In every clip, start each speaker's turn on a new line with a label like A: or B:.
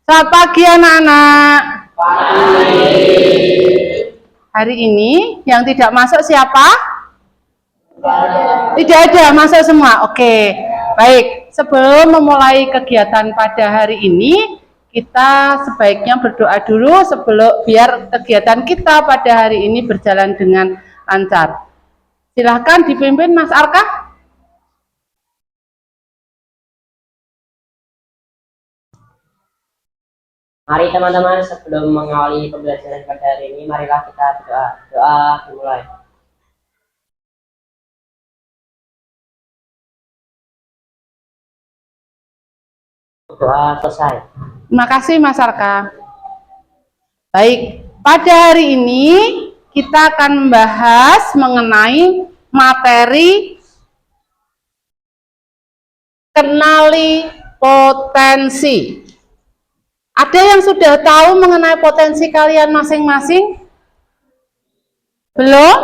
A: Selamat pagi anak-anak. Hari ini yang tidak masuk siapa? Tidak ada, masuk semua. Oke, baik. Sebelum memulai kegiatan pada hari ini, kita sebaiknya berdoa dulu biar kegiatan kita pada hari ini berjalan dengan lancar. Silahkan dipimpin Mas Arka.
B: Mari teman-teman, sebelum mengawali pembelajaran pada hari ini, marilah kita berdoa. Doa dimulai. Doa selesai.
A: Terima kasih Mas Arka. Baik, pada hari ini kita akan membahas mengenai materi kenali potensi. Ada yang sudah tahu mengenai potensi kalian masing-masing? Belum?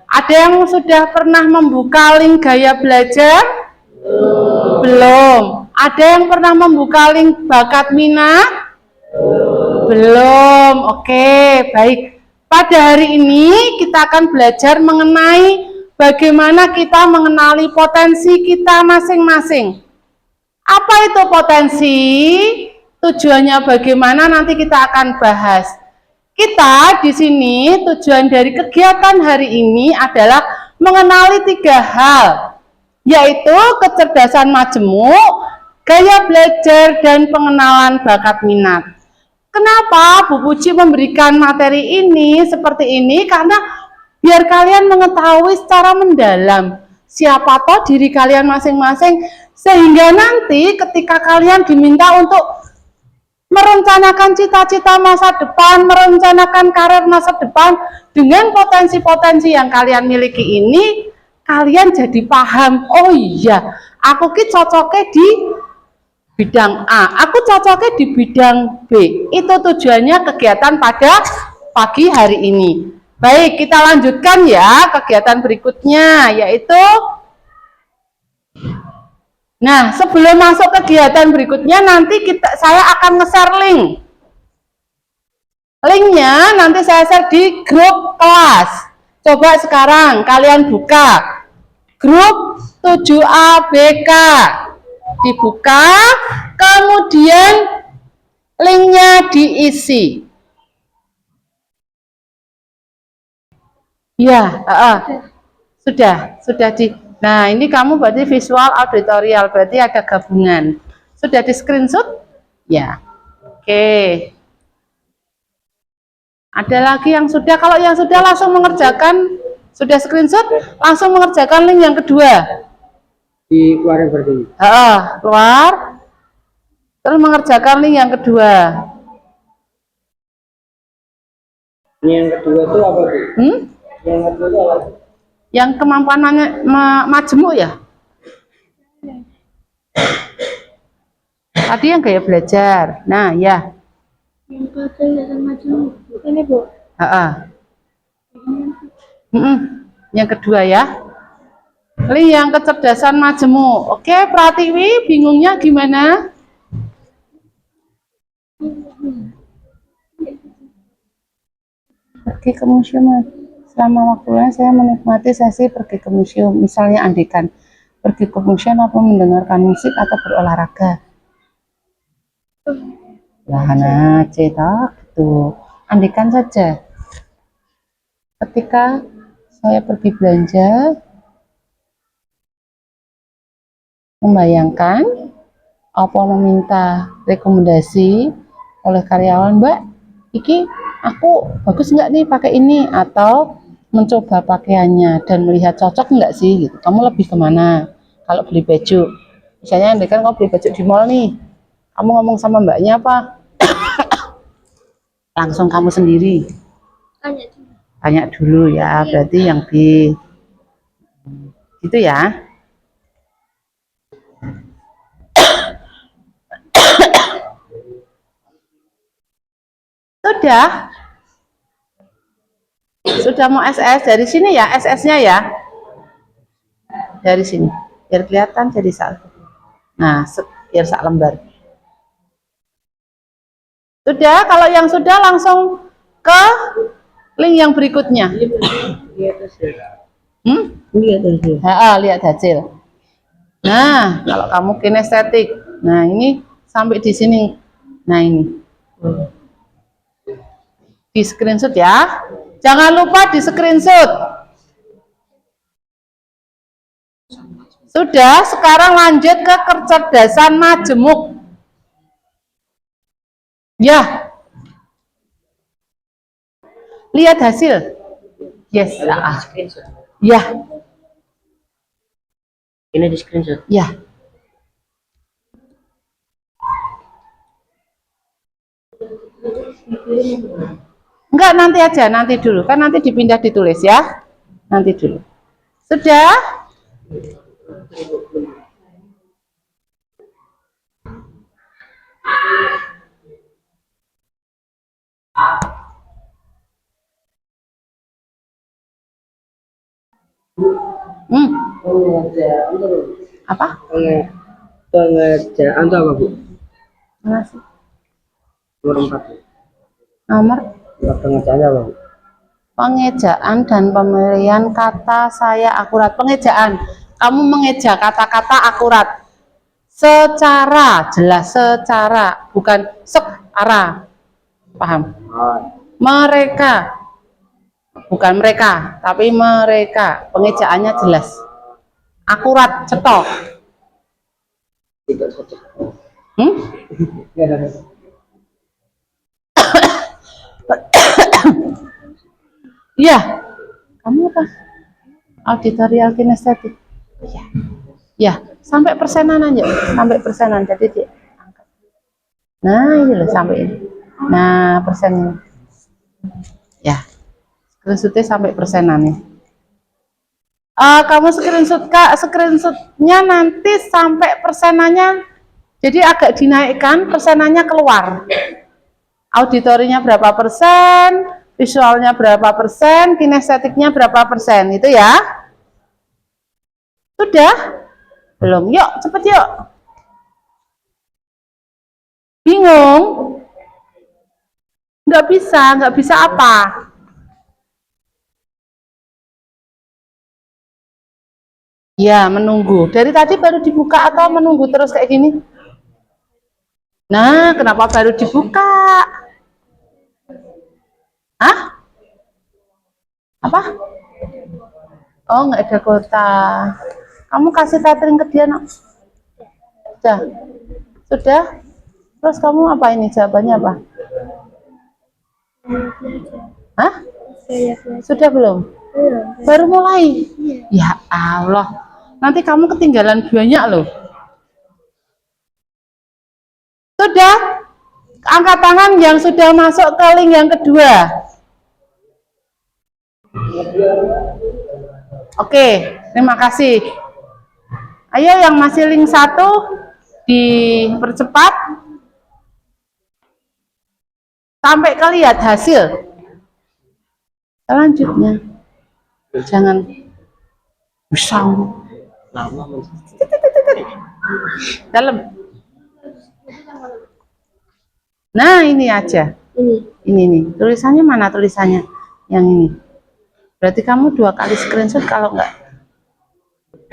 A: Ada yang sudah pernah membuka link Gaya Belajar? Belum. Ada yang pernah membuka link Bakat Minat? Belum. Oke, baik. Pada hari ini kita akan belajar mengenai bagaimana kita mengenali potensi kita masing-masing. Apa itu potensi? Tujuannya bagaimana nanti kita akan bahas. Kita di sini tujuan dari kegiatan hari ini adalah mengenali 3 hal, yaitu kecerdasan majemuk, gaya belajar, dan pengenalan bakat minat. Kenapa Bu Puji memberikan materi ini seperti ini? Karena biar kalian mengetahui secara mendalam siapa toh diri kalian masing-masing, sehingga nanti ketika kalian diminta untuk merencanakan cita-cita masa depan, merencanakan karir masa depan dengan potensi-potensi yang kalian miliki ini, kalian jadi paham, oh iya, aku ki cocoknya di bidang A, aku cocoknya di bidang B. Itu tujuannya kegiatan pada pagi hari ini. Baik, kita lanjutkan ya kegiatan berikutnya, yaitu nah, sebelum masuk kegiatan berikutnya, nanti saya akan nge-share link. Linknya nanti saya share di grup kelas. Coba sekarang kalian buka grup 7ABK. Dibuka, kemudian linknya diisi. Ya, sudah di. Nah, ini kamu berarti visual auditorial, berarti ada gabungan. Sudah di screenshot? Ya. Oke. Ada lagi yang sudah, kalau yang sudah langsung mengerjakan, sudah screenshot, langsung mengerjakan link yang kedua.
B: Dikeluarin berarti.
A: Keluar. Terus mengerjakan link yang kedua.
B: Yang kedua itu apa, Bu? Yang kedua itu apa?
A: Yang kemampuannya majemuk ya? Tadi yang gaya belajar. Nah, ya.
C: Yang kecerdasan majemuk. Ini, Bu.
A: Yang kedua ya. Link yang kecerdasan majemuk. Oke, Pratiwi, bingungnya gimana? Pergi ke museum. Selama waktunya saya menikmati sesi pergi ke museum. Misalnya andikan pergi ke museum atau mendengarkan musik atau berolahraga. Nah, cetak gitu. Andikan saja. Ketika saya pergi belanja, membayangkan apa meminta rekomendasi oleh karyawan, Mbak, iki aku bagus nggak nih pakai ini, atau mencoba pakaiannya dan melihat cocok nggak sih gitu. Kamu lebih kemana kalau beli baju? Misalnya kan kamu beli baju di mall nih, kamu ngomong sama mbaknya apa? Langsung kamu sendiri tanya dulu ya, berarti yang B gitu ya. Sudah mau SS dari sini ya, SS-nya ya. Dari sini. Biar kelihatan jadi satu. Nah, biar sak lembar. Sudah, kalau yang sudah langsung ke link yang berikutnya. Lihat hasil. Nah, kalau kamu kinestetik, nah ini sampai di sini. Nah ini, di screenshot ya. Jangan lupa di screenshot. Sudah, sekarang lanjut ke kecerdasan majemuk. Ya, lihat hasil. Yes,
B: Screenshot.
A: ya,
B: Ini di screenshot.
A: ya. Enggak, nanti aja, nanti dulu. Kan nanti dipindah ditulis ya. Nanti dulu. Sudah? Hmm, apa?
B: Pengerjaan itu apa, Bu?
A: Mana sih?
B: Nomor 4.
A: Nomor
B: Pengerjaan apa, Bu?
A: pengejaan dan pemilihan kata saya akurat. Pengejaan, kamu mengeja kata-kata akurat. Secara, jelas secara, bukan secara. Paham? Mereka, bukan mereka, tapi mereka. Pengejaannya jelas. Akurat, cetok.
B: Tidak saja.
A: Hmm? Iya. Kamu apa? Auditorial kinestetik. Iya. Ya, sampai persenan aja, sampai persenan. Jadi dia angkat. Nah, ini loh sampai ini. Nah, persen ini. Ya. Screenshotnya sampai persenan nih. Kamu screenshotnya nanti sampai persenannya. Jadi agak dinaikkan, persenannya keluar. Auditorinya berapa persen, visualnya berapa persen, kinestetiknya berapa persen, itu ya. Sudah? Belum? Yuk, cepet yuk. Bingung? Nggak bisa apa? Ya, menunggu. Dari tadi baru dibuka atau menunggu terus kayak gini? Nah, kenapa baru dibuka? Hah? Apa? Oh, nggak ada kota. Kamu kasih tethering ke dia, nak? Sudah? Sudah? Terus kamu apa ini? Jawabannya apa? Hah? Sudah belum? Baru mulai? Ya Allah. Nanti kamu ketinggalan banyak loh. Sudah? Angkat tangan yang sudah masuk ke link yang kedua. Oke, terima kasih. Ayo yang masih link 1 dipercepat sampai lihat hasil. Selanjutnya, jangan usang dalam. Nah, ini aja. Ini nih. Tulisannya mana tulisannya? Yang ini. Berarti kamu 2 kali screenshot kalau enggak.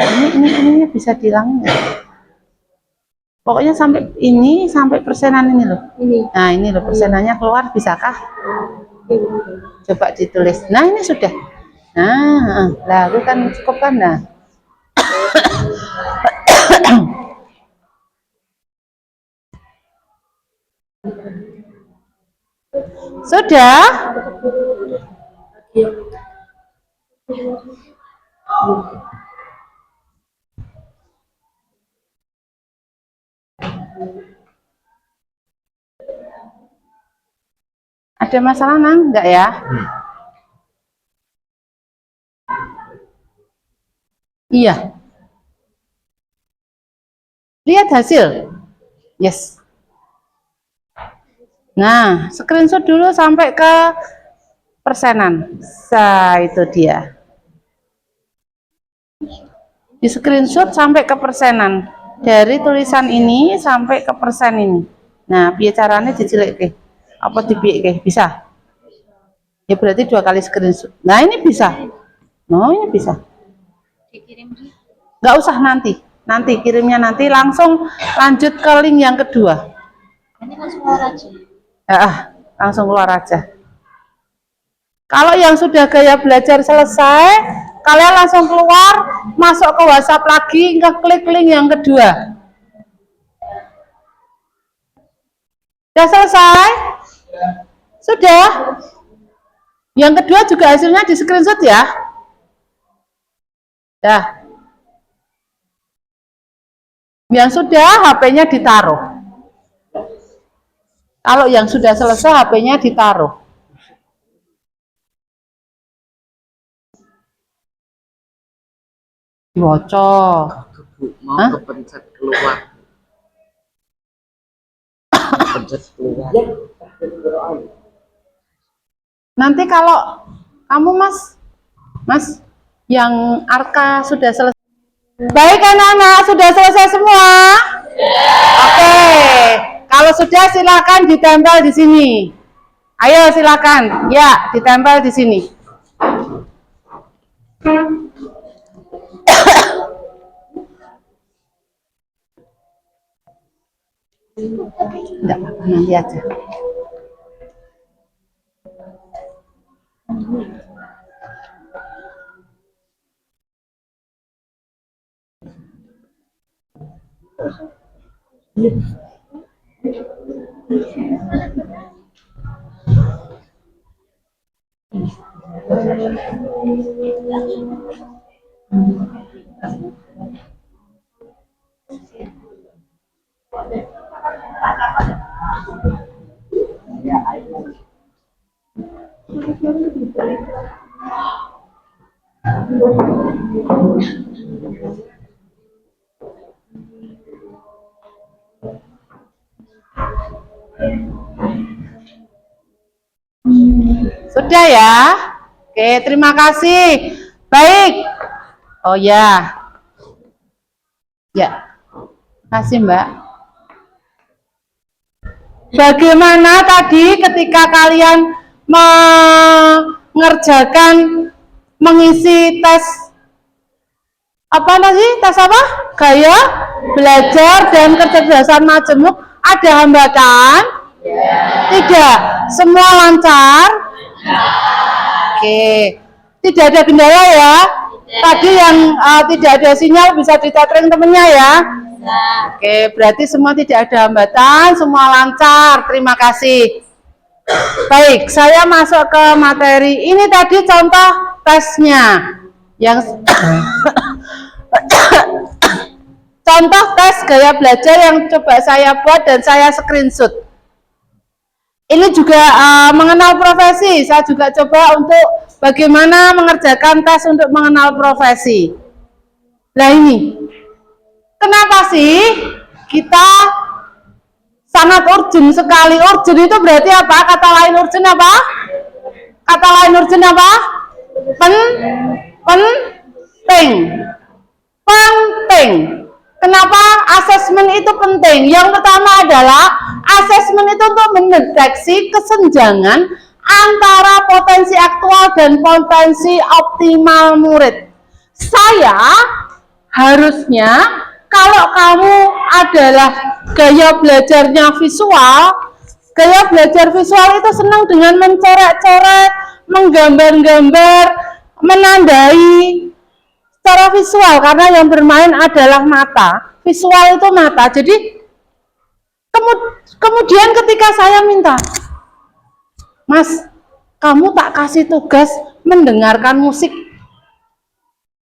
A: Ini bisa dihilangin ya? Pokoknya sampai persenan ini loh. Nah, ini loh persenannya keluar, bisakah? Coba ditulis. Nah, ini sudah. Nah, lalu kan cukup kan nah. Sudah? Ada masalah, Nang? Enggak ya? Iya. Lihat hasil. Yes. Nah, screenshot dulu sampai ke persenan. Itu dia. Di screenshot sampai ke persenan. Dari tulisan ini sampai ke persen ini. Nah, biar caranya dicilik. Apa dipilih? Bisa? Ya berarti 2 kali screenshot. Nah ini bisa. No ini bisa.
C: Dikirim di.
A: Nggak usah nanti. Nanti kirimnya nanti langsung lanjut ke link yang kedua.
C: Ini langsung keluar aja.
A: Langsung keluar aja. Kalau yang sudah gaya belajar selesai, kalian langsung keluar, masuk ke WhatsApp lagi, ngeklik link yang kedua. Sudah selesai? Sudah? Yang kedua juga hasilnya di screenshot ya. Dah. Yang sudah HP-nya ditaruh. Kalau yang sudah selesai HP-nya ditaruh. Bocor.
B: Mau kepencet keluar. Kepencet keluar.
A: Nanti kalau kamu Mas, yang Arka sudah selesai. Baik anak-anak, sudah selesai semua? Oke. Kalau sudah silakan ditempel di sini. Ayo silakan. Ya, ditempel di sini. Enggak apa-apa, nanti aja. Sudah ya? Oke, terima kasih. Baik. Oh ya. Ya. Kasih, Mbak. Bagaimana tadi ketika kalian mengerjakan mengisi tes apa tadi? Tes apa? Gaya belajar dan kecerdasan majemuk, ada hambatan? Tidak. Semua lancar? Oke. Tidak ada kendala ya? Tadi yang tidak ada sinyal bisa ditethering temennya ya? Oke, berarti semua tidak ada hambatan, semua lancar. Terima kasih. Baik, saya masuk ke materi. Ini tadi contoh tesnya. Yang contoh tes gaya belajar yang coba saya buat dan saya screenshot. Ini juga mengenal profesi. Saya juga coba untuk bagaimana mengerjakan tes untuk mengenal profesi. Nah ini, kenapa sih kita sangat urgent sekali? Urgent itu berarti apa? Kata lain urgent apa? Kata lain urgent apa? Penting. Penting. Kenapa asesmen itu penting? Yang pertama adalah asesmen itu untuk mendeteksi kesenjangan antara potensi aktual dan potensi optimal murid. Saya harusnya kalau kamu adalah gaya belajarnya visual, gaya belajar visual itu senang dengan mencoret-coret, menggambar-gambar, menandai secara visual, karena yang bermain adalah mata. Visual itu mata. Jadi kemudian ketika saya minta, Mas, kamu tak kasih tugas mendengarkan musik,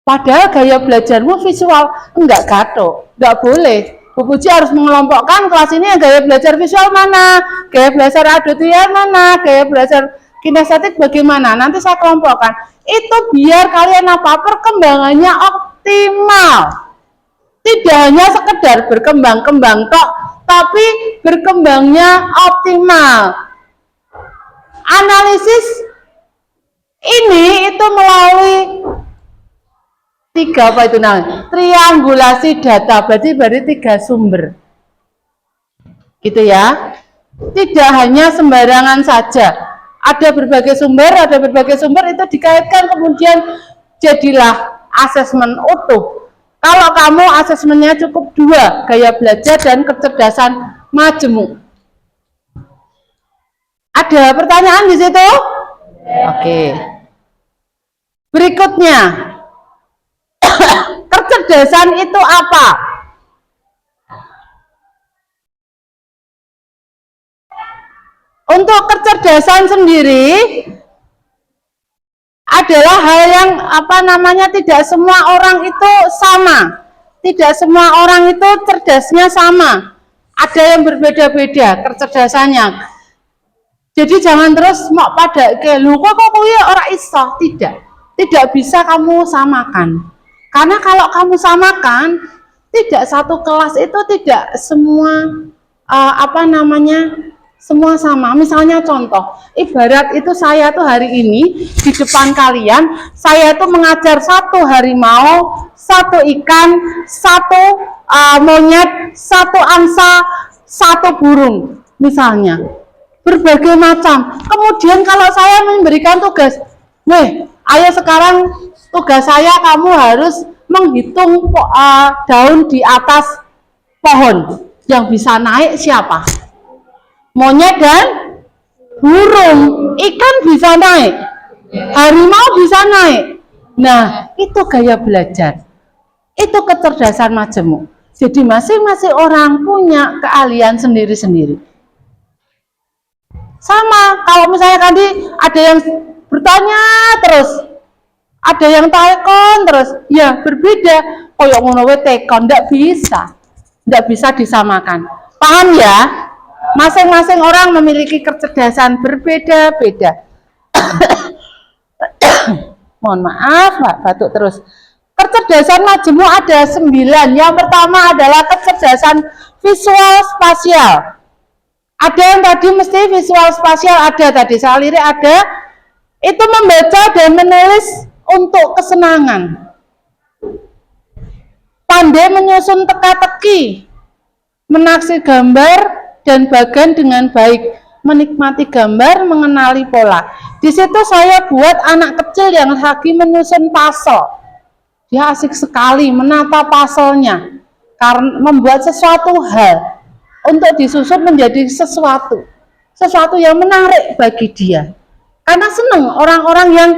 A: padahal gaya belajarmu visual, enggak gato, enggak boleh. Bu Puji harus mengelompokkan kelas ini yang gaya belajar visual mana, gaya belajar auditorial mana, gaya belajar kinestetik bagaimana. Nanti saya kelompokkan. Itu biar kalian apa? Perkembangannya optimal. Tidak hanya sekedar berkembang-kembang tok, tapi berkembangnya optimal. Analisis ini itu melalui tiga apa itu namanya? Triangulasi data, berarti 3 sumber. Gitu ya. Tidak hanya sembarangan saja. Ada berbagai sumber itu dikaitkan kemudian jadilah asesmen utuh. Kalau kamu asesmennya cukup 2, gaya belajar dan kecerdasan majemuk. Ada pertanyaan di situ? Oke. Berikutnya, kecerdasan itu apa? Untuk kecerdasan sendiri adalah hal yang tidak semua orang itu sama. Tidak semua orang itu cerdasnya sama. Ada yang berbeda-beda kecerdasannya. Jadi jangan terus mau pada ke lu kok ora iso, tidak bisa kamu samakan. Karena kalau kamu samakan, tidak satu kelas itu tidak semua semua sama. Misalnya contoh, ibarat itu saya tuh hari ini di depan kalian, saya tuh mengajar 1 harimau, 1 ikan, 1 monyet, 1 angsa, 1 burung, misalnya. Berbagai macam. Kemudian kalau saya memberikan tugas, ayo sekarang tugas saya kamu harus menghitung daun di atas pohon. Yang bisa naik siapa? Monyet dan burung. Ikan bisa naik, harimau bisa naik. Nah, itu gaya belajar. Itu kecerdasan majemuk. Jadi masing-masing orang punya keahlian sendiri-sendiri. Sama, kalau misalnya tadi ada yang bertanya terus, ada yang tekon terus, ya berbeda. Koyok ngono tekon, ndak bisa disamakan. Paham ya? Masing-masing orang memiliki kecerdasan berbeda-beda. Mohon maaf, Pak, batuk terus. Kecerdasan majemuk ada 9. Yang pertama adalah kecerdasan visual spasial. Ada yang tadi mesti visual spasial ada tadi, saya lirik ada. Itu membaca dan menulis untuk kesenangan. Pandai menyusun teka-teki, menaksir gambar dan bagan dengan baik, menikmati gambar, mengenali pola. Di situ saya buat anak kecil yang lagi menyusun puzzle. Dia asik sekali menata puzzle-nya, karena membuat sesuatu hal untuk disusun menjadi sesuatu yang menarik bagi dia. Karena senang orang-orang yang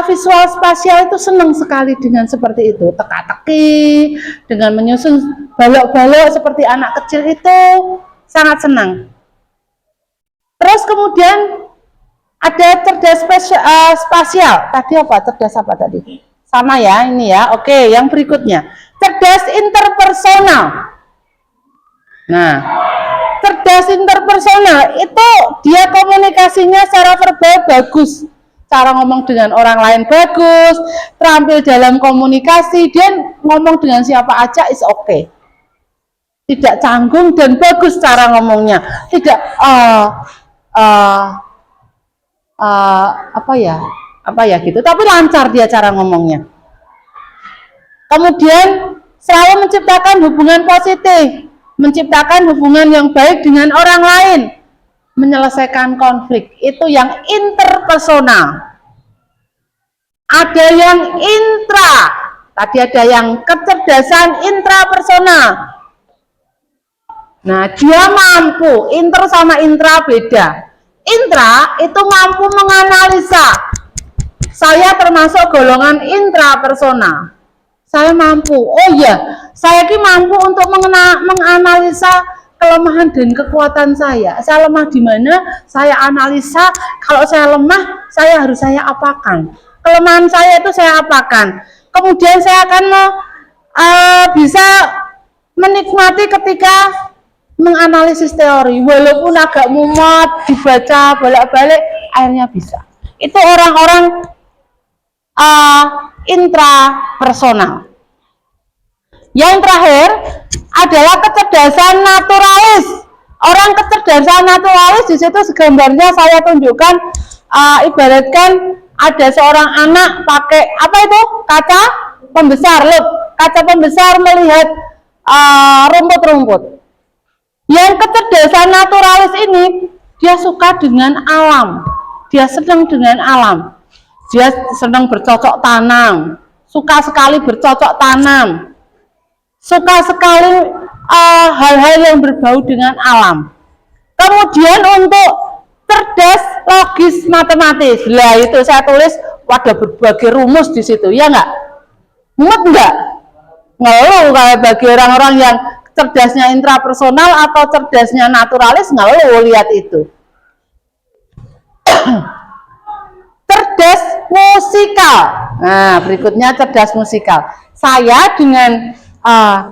A: visual spasial itu senang sekali dengan seperti itu, teka-teki, dengan menyusun balok-balok seperti anak kecil itu sangat senang. Terus kemudian ada cerdas spasial. Tadi apa? Cerdas apa tadi? Sama ya, ini ya. Oke, yang berikutnya. Cerdas interpersonal. Nah, cerdas interpersonal itu dia komunikasinya secara verbal bagus. Cara ngomong dengan orang lain bagus, terampil dalam komunikasi, dia ngomong dengan siapa aja is okay. Tidak canggung dan bagus cara ngomongnya. Tidak gitu, tapi lancar dia cara ngomongnya. Kemudian selalu menciptakan hubungan positif, menciptakan hubungan yang baik dengan orang lain, menyelesaikan konflik. Itu yang interpersonal. Ada yang intra, tadi ada yang kecerdasan intrapersonal. Nah, dia mampu, inter sama intra beda. Intra itu mampu menganalisa. Saya termasuk golongan intrapersonal. Saya mampu, saya ini mampu untuk menganalisa kelemahan dan kekuatan saya. Saya lemah di mana? Saya analisa. Kalau saya lemah, saya harus saya apakan. Kelemahan saya itu saya apakan. Kemudian saya akan bisa menikmati ketika menganalisis teori, walaupun agak mumet, dibaca bolak-balik, akhirnya bisa. Itu orang-orang intrapersonal. Yang terakhir adalah kecerdasan naturalis. Orang kecerdasan naturalis di situ gambarnya saya tunjukkan, ibaratkan ada seorang anak pakai apa itu? Kaca pembesar, kaca pembesar melihat rumput-rumput. Yang kecerdasan naturalis ini, dia suka dengan alam, dia senang dengan alam, dia senang bercocok tanam, suka sekali bercocok tanam, suka sekali hal-hal yang berbau dengan alam. Kemudian untuk cerdas, logis, matematis, lah itu saya tulis ada berbagai rumus di situ, ya nggak? Mumet nggak? Ngeluh kayak bagi orang-orang yang cerdasnya intrapersonal atau cerdasnya naturalis, ngeluh lihat itu. Cerdas musikal. Nah, berikutnya cerdas musikal. Saya dengan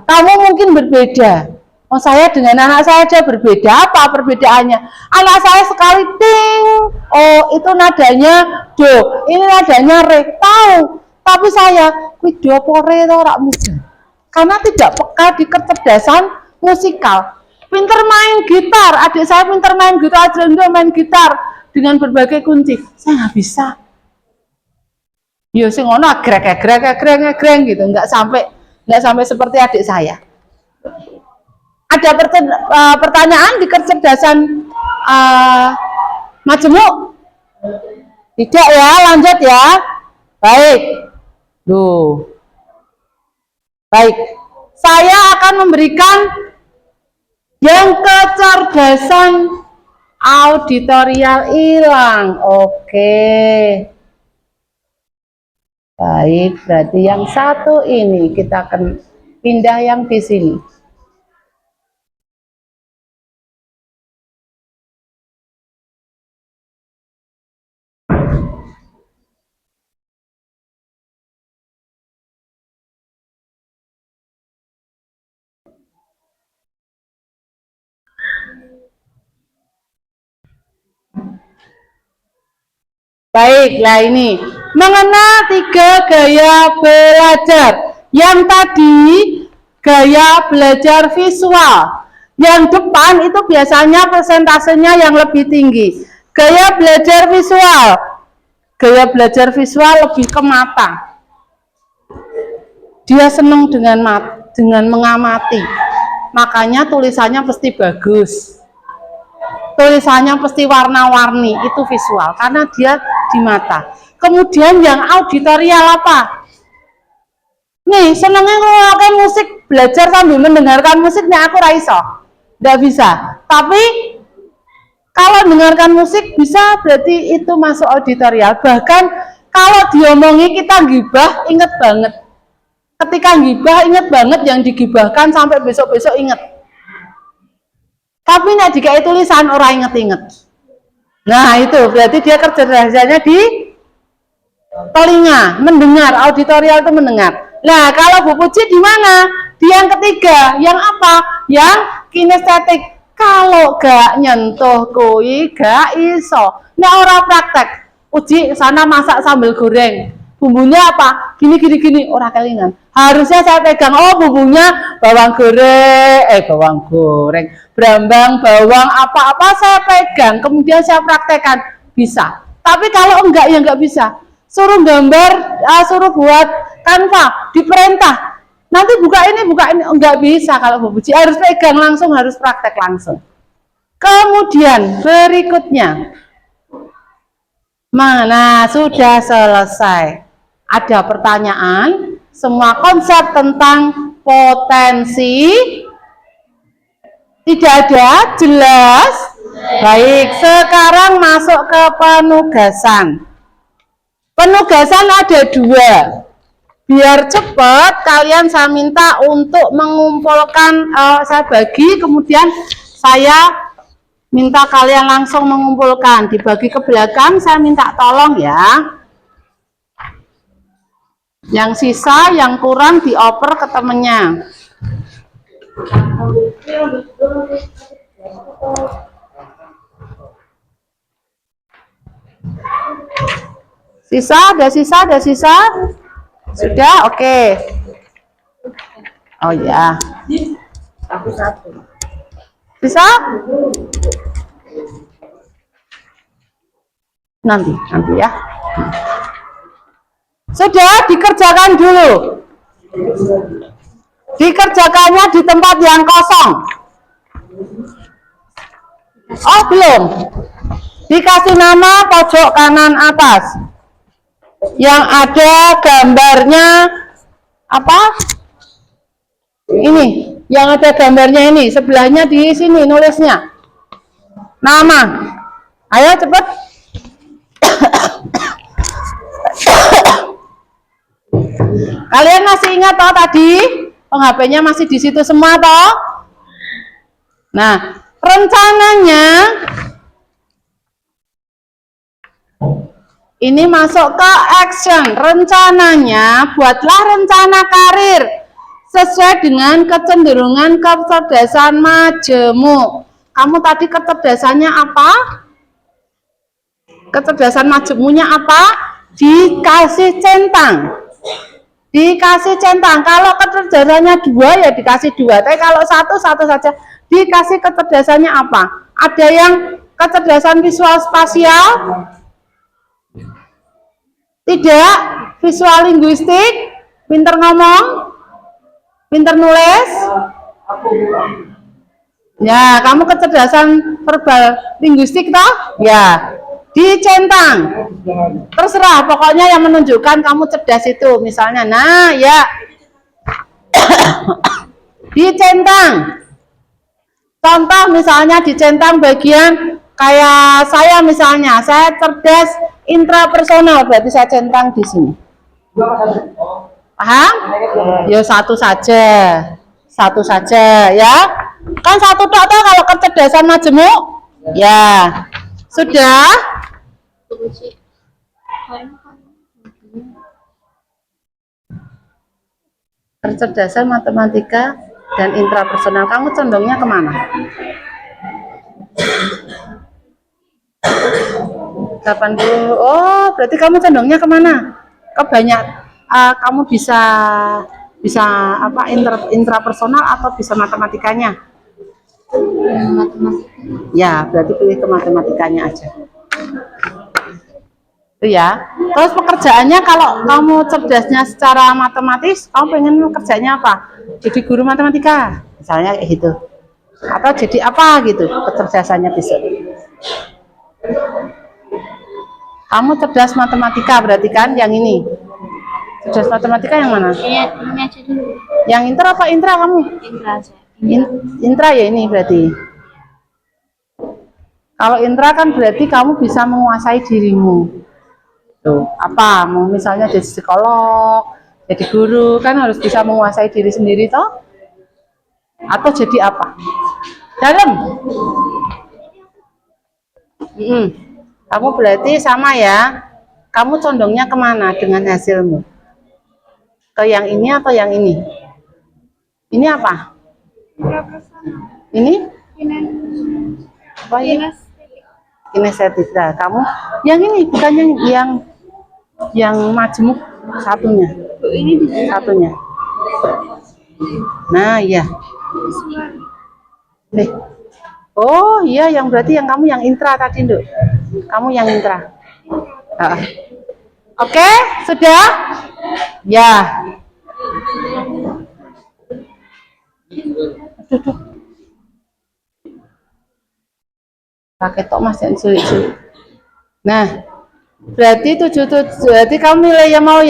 A: kamu mungkin berbeda. Oh, saya dengan anak saya aja berbeda. Apa perbedaannya? Anak saya sekali ting, oh itu nadanya do, ini nadanya re, tahu. Tapi saya do pore ora mudah. Karena tidak peka di kecerdasan musikal. Pinter main gitar, adik saya pinter main gitar, Ajrendo main gitar dengan berbagai kunci. Saya nggak bisa. Yo sing ngono grek gitu, nggak sampai seperti adik saya. Ada pertanyaan di kecerdasan majemuk? Tidak ya, lanjut ya. Baik. Duh. Baik. Saya akan memberikan yang kecerdasan auditorial hilang. Oke. Baik, berarti yang satu ini kita akan pindah yang di sini. Baiklah, ini mengenal 3 gaya belajar. Yang tadi gaya belajar visual, yang depan itu biasanya persentasenya yang lebih tinggi. Gaya belajar visual lebih ke mata. Dia senang dengan mengamati, makanya tulisannya pasti bagus. Tulisannya pasti warna-warni, itu visual karena dia di mata. Kemudian yang auditorial apa? Nih, senengnya ngelakuin musik, belajar sambil mendengarkan musiknya aku raiso. Nggak bisa. Tapi kalau mendengarkan musik bisa, berarti itu masuk auditorial. Bahkan kalau diomongi kita gibah, inget banget. Ketika gibah, inget banget yang digibahkan sampai besok-besok inget. Tapi nek dikai tulisan orang inget-inget. Nah itu berarti dia kecerdasannya di telinga, mendengar, auditorial itu mendengar. Nah kalau Bu Puji di mana? Di yang ketiga, yang apa? Yang kinestetik. Kalau gak nyentuh kui gak iso. Nek orang praktek, Uji sana masak sambal goreng. Bumbunya apa? Gini, orang kelingan. Harusnya saya pegang, oh bumbunya bawang goreng, brambang, bawang, apa-apa saya pegang, kemudian saya praktekkan, bisa. Tapi kalau enggak, ya enggak bisa. Suruh gambar, suruh buat kanva, diperintah. Nanti buka ini, enggak bisa kalau Bu Puji. Harus pegang langsung, harus praktek langsung. Kemudian berikutnya, mana sudah selesai. Ada pertanyaan, semua konsep tentang potensi tidak ada, jelas? Baik, sekarang masuk ke penugasan. Penugasan ada 2. Biar cepat, kalian saya minta untuk mengumpulkan, saya bagi, kemudian saya minta kalian langsung mengumpulkan. Dibagi ke belakang, saya minta tolong ya. Yang sisa, yang kurang dioper ke temennya. Ada sisa? Sudah, oke. Oh ya. Aku 1. Bisa? Nanti ya. Sudah, dikerjakan dulu. Dikerjakannya di tempat yang kosong. Oh, belum. Dikasih nama pojok kanan atas. Yang ada gambarnya apa? Ini, yang ada gambarnya ini, sebelahnya di sini nulisnya. Nama. Ayo cepet. Kalian masih ingat toh tadi? HP-nya masih di situ semua toh? Nah, rencananya ini masuk ke action. Rencananya buatlah rencana karir sesuai dengan kecenderungan kecerdasan majemuk. Kamu tadi kecerdasannya apa? Kecerdasan majemuknya apa? Dikasih centang. Dikasih centang. Kalau kecerdasannya 2 ya dikasih 2. Tapi kalau satu saja. Dikasih kecerdasannya apa? Ada yang kecerdasan visual spasial? Tidak. Visual linguistik? Pinter ngomong? Pinter nulis? Ya, kamu kecerdasan verbal linguistik toh? Ya. Dicentang. Terserah, pokoknya yang menunjukkan kamu cerdas itu. Misalnya, nah ya. Dicentang. Contoh misalnya dicentang bagian kayak saya misalnya, saya cerdas intrapersonal, berarti saya centang di sini. Paham? Ya satu saja ya. Kan satu tok toh kalau kecerdasan majemuk. Ya. Sudah? Kecerdasan matematika dan intrapersonal, kamu condongnya kemana? 80. Oh, berarti kamu condongnya kemana? Kebanyak kamu bisa apa intrapersonal atau bisa matematikanya?
C: Matematika.
A: Ya, berarti pilih ke matematikanya aja. Itu ya. Terus pekerjaannya kalau kamu cerdasnya secara matematis, kamu pengen kerjanya apa? Jadi guru matematika, misalnya kayak gitu. Atau jadi apa gitu kecerdasannya bisa. Kamu cerdas matematika berarti kan yang ini. Cerdas matematika yang mana?
C: Ini aja dulu.
A: Yang intra apa intra kamu?
C: Indra aja.
A: Intra ya ini berarti. Kalau intra kan berarti kamu bisa menguasai dirimu. Tuh, apa? Mau misalnya jadi psikolog, jadi guru, kan harus bisa menguasai diri sendiri toh? Atau jadi apa? Dalam. Kamu berarti sama ya. Kamu condongnya kemana dengan hasilmu? Ke yang ini atau yang ini? Ini apa? Ini? Apa ini? Kinestetik. Nah, kamu yang ini bukan yang majemuk satunya. Satunya. Nah, iya. Oh, iya yang berarti yang kamu yang intra tadi, Nduk. Kamu yang intra. Oke, sudah? Ya. Aduh. Pakai tok Mas yang sulit-sulit. Nah, berarti berarti kamu milih yang mau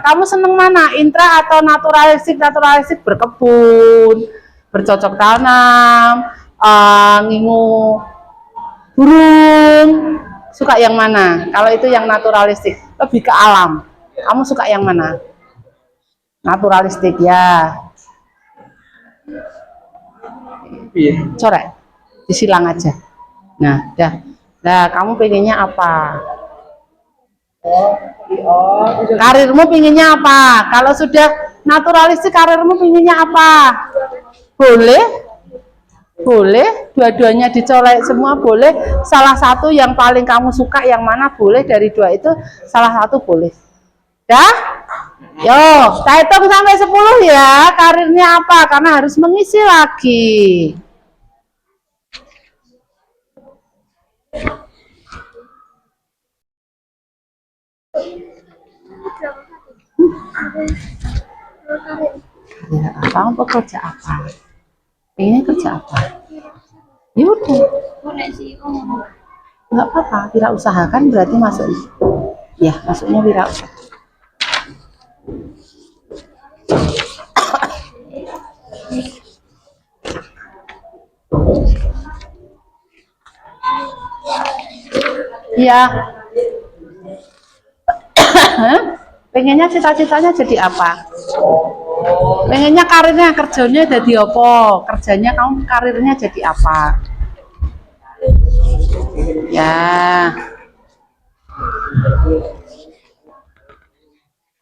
A: kamu seneng mana? Intra atau naturalistik? Naturalistik berkebun, bercocok tanam, ngingu burung. Suka yang mana? Kalau itu yang naturalistik, lebih ke alam. Kamu suka yang mana? Naturalistik ya. Coret, disilang aja. Nah, dah. Nah, kamu pengennya apa? Karirmu pengennya apa? Kalau sudah naturalistik, karirmu pengennya apa? Boleh? Boleh. Dua-duanya dicolek semua boleh. Salah satu yang paling kamu suka yang mana boleh, dari dua itu salah satu boleh. Dah? Yo, kita hitung sampai 10 ya. Karirnya apa? Karena harus mengisi lagi. Ya, kamu bekerja apa? Ini kerja apa? Yaudah.
C: Boleh sih, oh.
A: Nggak apa-apa, wirausaha kan berarti masuk. Ya, masuknya wirausaha. Iya. Pengennya cita-citanya jadi apa? Pengennya karirnya kerjanya jadi apa? Kerjanya kamu karirnya jadi apa? Ya.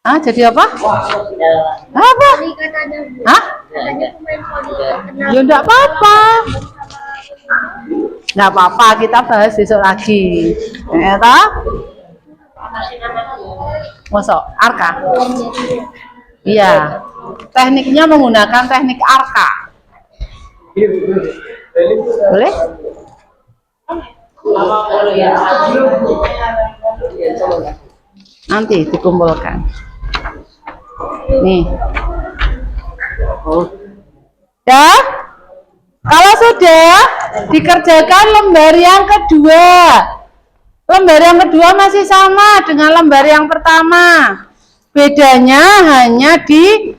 A: Ah, jadi apa? Apa?
C: Tadi katanya,
A: Hah?
C: katanya pemain voli terkenal.
A: Ya enggak apa-apa. Enggak apa-apa, kita bahas besok lagi. Ya toh? Masuk arka. Iya. Tekniknya menggunakan teknik arka. Boleh? Nanti dikumpulkan. Nih. Ya. Kalau sudah dikerjakan lembar yang kedua. Lembar yang kedua masih sama dengan lembar yang pertama. Bedanya hanya di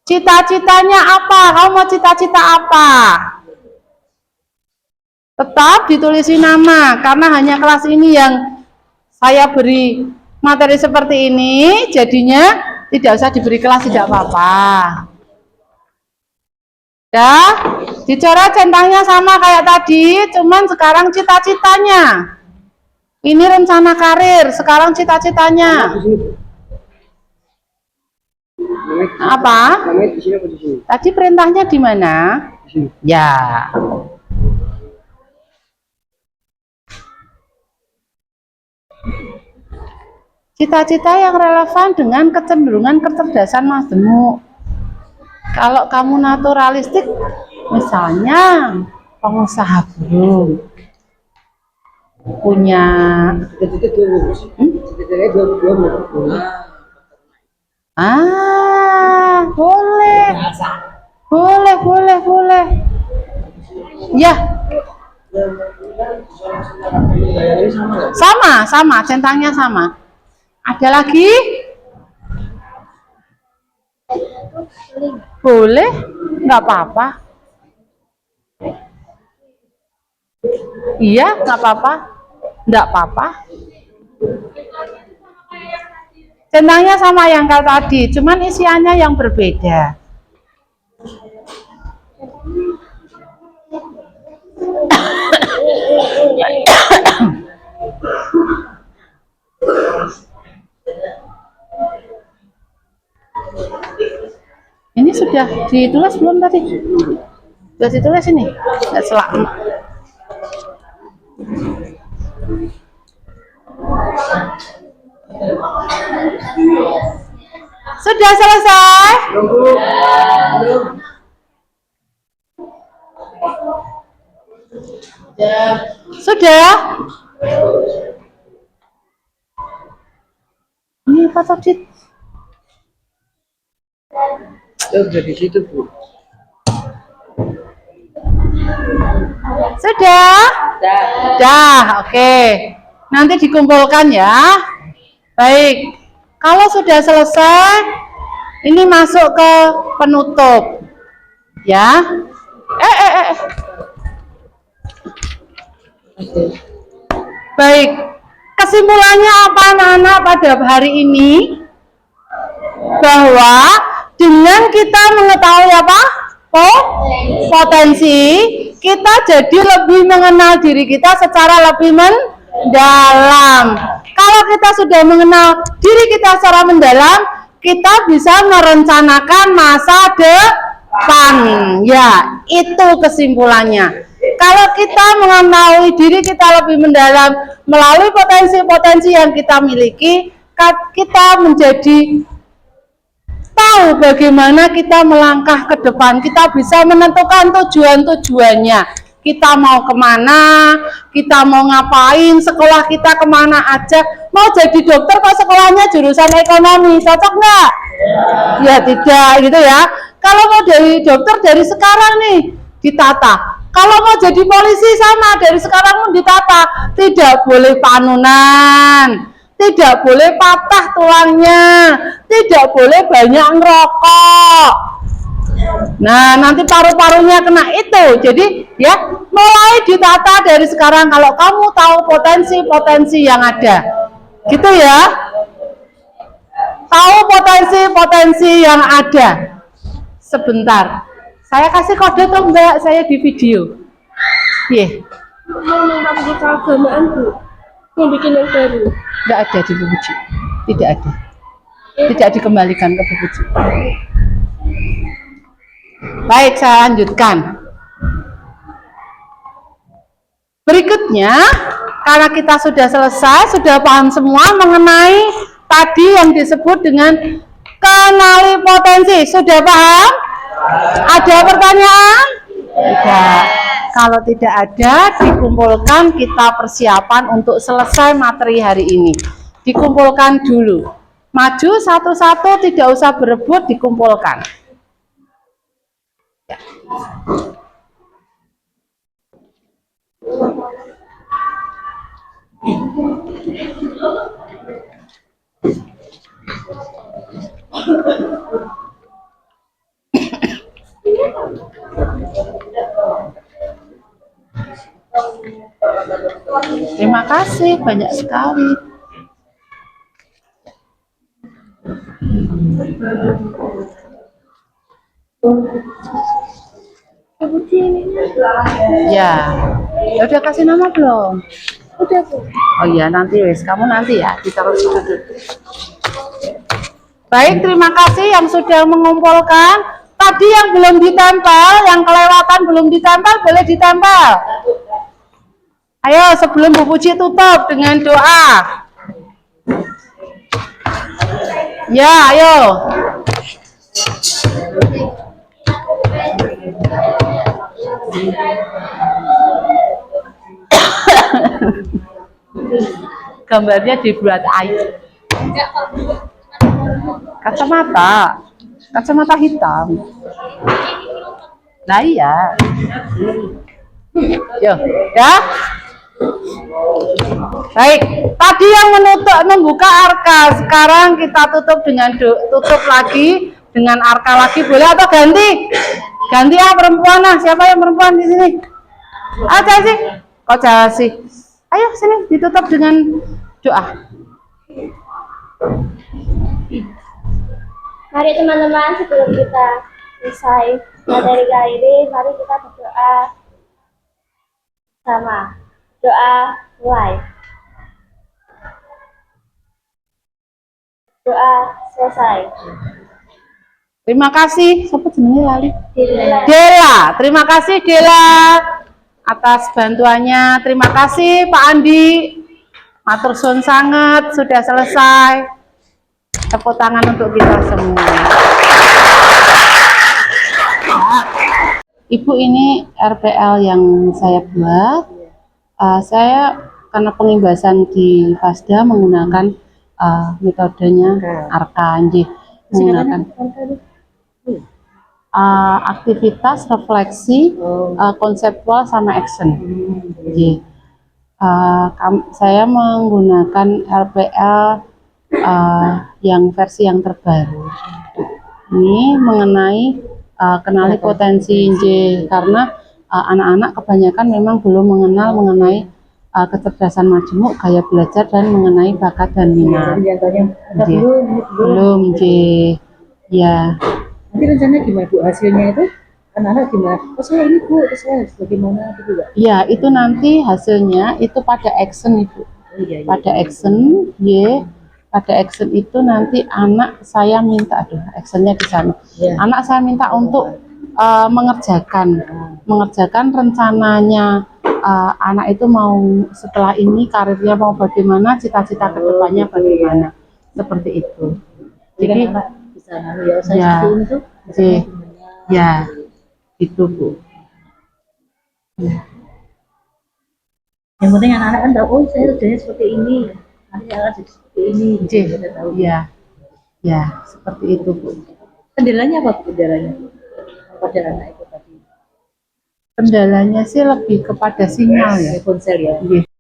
A: cita-citanya apa. Kamu mau cita-cita apa? Tetap ditulisin nama, karena hanya kelas ini yang saya beri materi seperti ini, jadinya tidak usah diberi kelas, tidak apa-apa. Ya, dicoret centangnya sama kayak tadi, cuman sekarang cita-citanya. Ini rencana karir, sekarang cita-citanya. Apa?
B: Namanya di sini apa di sini?
A: Tadi perintahnya di mana?
B: Di sini.
A: Ya. Cita-cita yang relevan dengan kecenderungan kecerdasan Mas Demu. Kalau kamu naturalistik, misalnya pengusaha burung, punya boleh, boleh. Ya, sama, centangnya sama. Ada lagi? Boleh, nggak apa-apa. Iya, nggak apa-apa. Nggak apa-apa. Centangnya sama yang kayak tadi, cuman isiannya yang berbeda. Ini sudah ditulis belum tadi? Sudah ditulis ini? Nggak selak. Sudah selesai? Sudah? Ini apa tadi?
B: Sudah di situ, Bu.
A: Sudah? Sudah, oke. Nanti dikumpulkan ya. Baik. Kalau sudah selesai, ini masuk ke penutup. Ya. Baik. Kesimpulannya apa anak-anak pada hari ini? Bahwa dengan kita mengetahui apa? Potensi, kita jadi lebih mengenal diri kita secara lebih mendalam. Kalau kita sudah mengenal diri kita secara mendalam, kita bisa merencanakan masa depan. Ya, itu kesimpulannya. Kalau kita mengetahui diri kita lebih mendalam melalui potensi-potensi yang kita miliki, kita menjadi tahu bagaimana kita melangkah ke depan. Kita bisa menentukan tujuan-tujuannya. Kita mau kemana, kita mau ngapain, sekolah kita kemana aja. Mau jadi dokter kok sekolahnya jurusan ekonomi, cocok nggak? Ya tidak gitu ya. Kalau mau jadi dokter dari sekarang nih ditata, Kalau mau jadi polisi sama, dari sekarang pun ditata. Tidak boleh panunan, tidak boleh patah tulangnya, tidak boleh banyak ngerokok. Nah, nanti paru-parunya kena itu. Jadi ya, mulai ditata dari sekarang kalau kamu tahu potensi-potensi yang ada. Gitu ya. Tahu potensi-potensi yang ada. Sebentar. Saya kasih kode tuh Mbak, saya di video. Iya.
C: Mau nambah buku keagamaan Bu, mau bikin yang baru.
A: Enggak ada di buku. Tidak ada. Tidak dikembalikan ke buku. Baik, saya lanjutkan. Berikutnya, karena kita sudah selesai, sudah paham semua mengenai tadi yang disebut dengan kenali potensi. Sudah paham? Ada pertanyaan? Tidak. Kalau tidak ada, dikumpulkan kita persiapan untuk selesai materi hari ini. Dikumpulkan dulu. Maju satu-satu, tidak usah berebut, dikumpulkan. Terima kasih, banyak sekali. Ya, udah kasih nama belum?
C: Udah Bu.
A: Oh iya, nanti wes, kamu nanti ya ditaruh situ dulu. Baik, terima kasih yang sudah mengumpulkan. Tadi yang belum ditempel, yang kelewatan belum ditempel, boleh ditempel. Ayo, sebelum Bu Puji tutup dengan doa. Ya, ayo. Gambarnya dibuat air. Kacamata hitam. Nah iya. Yo, ya. Baik, tadi yang membuka arka, sekarang kita tutup dengan tutup lagi dengan arka lagi, boleh atau ganti? Ganti ya perempuan, nah siapa yang perempuan di sini? Ah, sih. Kok sih? Ayo sini ditutup dengan doa.
C: Mari teman-teman, sebelum kita selesai materi kali ini, mari kita berdoa sama. Doa mulai. Doa selesai.
A: Terima kasih. Siapa jenenge lali?
C: Dela.
A: Dela. Terima kasih Dela atas bantuannya. Terima kasih Pak Andi. Matur suwun sangat, sudah selesai. Tepuk tangan untuk kita semua. Ibu, ini RPL yang saya buat. Saya karena pengimbasan di FASDA menggunakan metodenya ARKA, menggunakan aktivitas, refleksi, konseptual sama action. Saya menggunakan RPL yang versi yang terbaru. Ini mengenai kenali potensi karena anak-anak kebanyakan memang belum mengenal mengenai kecerdasan majemuk, gaya belajar, dan mengenai bakat dan minat. Belum, ya.
D: Nanti rencana gimana Bu, hasilnya itu anak-anak gimana? Oh saya ini Bu, saya harus bagaimana itu juga?
A: Ya, itu nanti hasilnya itu pada action Ibu.
D: Iya.
A: Pada action, pada action itu nanti anak saya minta, actionnya di sana.
D: Ya.
A: Anak saya minta untuk mengerjakan rencananya. Anak itu mau setelah ini karirnya mau bagaimana, cita-cita kedepannya bagaimana, seperti itu. Jadi
D: anak bisa ya, seperti ini tuh.
A: Ya, itu Bu.
D: Yang penting anak-anak kan tahu, oh saya kerjanya seperti ini, nanti akan jadi seperti ini.
A: Ya, seperti itu Bu.
D: Kendalanya apa Bu, kendalanya pada anak itu tadi?
A: Kendalanya sih lebih kepada sinyal ya.
D: Ponsel ya.
A: Nggih.